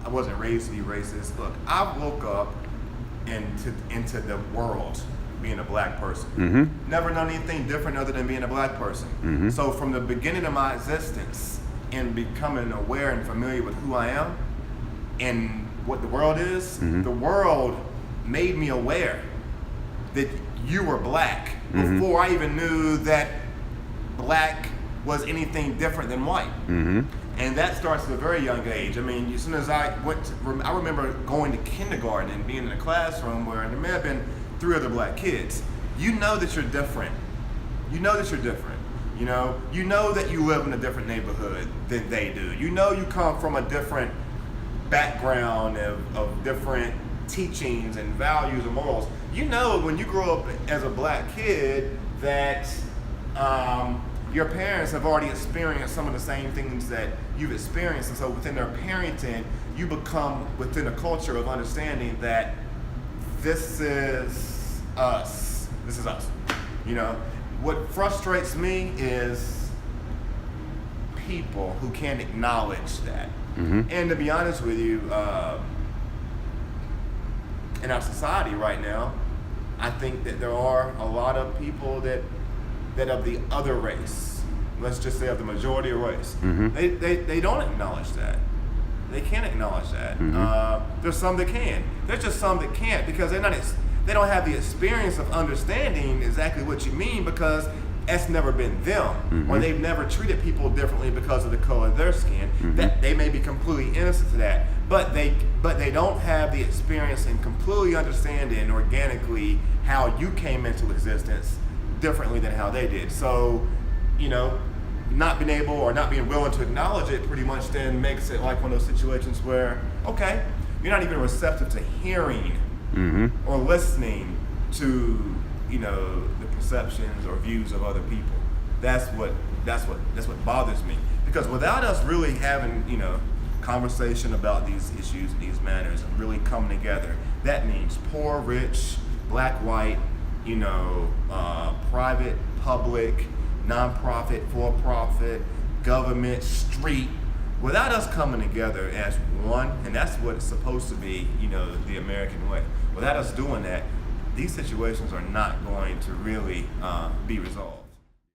I wasn't raised to be racist. Look, I woke up into the world being a black person. Never known anything different other than being a black person. So from the beginning of my existence and becoming aware and familiar with who I am and what the world is, the world made me aware that you were black before I even knew that black was anything different than white. And that starts at a very young age. I mean, as soon as I remember going to kindergarten and being in a classroom where there may have been 3 other black kids. You know that you're different. You know that you're different. You know that you live in a different neighborhood than they do. You know you come from a different background of different teachings and values and morals. You know when you grow up as a black kid that your parents have already experienced some of the same things that you've experienced, and so within their parenting, you become within a culture of understanding that this is us. This is us. What frustrates me is people who can't acknowledge that. And to be honest with you, in our society right now, I think that there are a lot of people that of the other race, let's just say of the majority of race, they don't acknowledge that. They can't acknowledge that. There's some that can. There's just some that can't because they don't have the experience of understanding exactly what you mean because that's never been them, or they've never treated people differently because of the color of their skin. That they may be completely innocent to that, but they don't have the experience in completely understanding organically how you came into existence differently than how they did. So, not being able or not being willing to acknowledge it pretty much then makes it like one of those situations where, okay, you're not even receptive to hearing or listening to, the perceptions or views of other people. That's what bothers me. Because without us really having, conversation about these issues and these matters and really coming together, that means poor, rich, black, white, private, public, nonprofit, for-profit, government, street, without us coming together as one, and that's what it's supposed to be, the American way. Without us doing that, these situations are not going to really be resolved.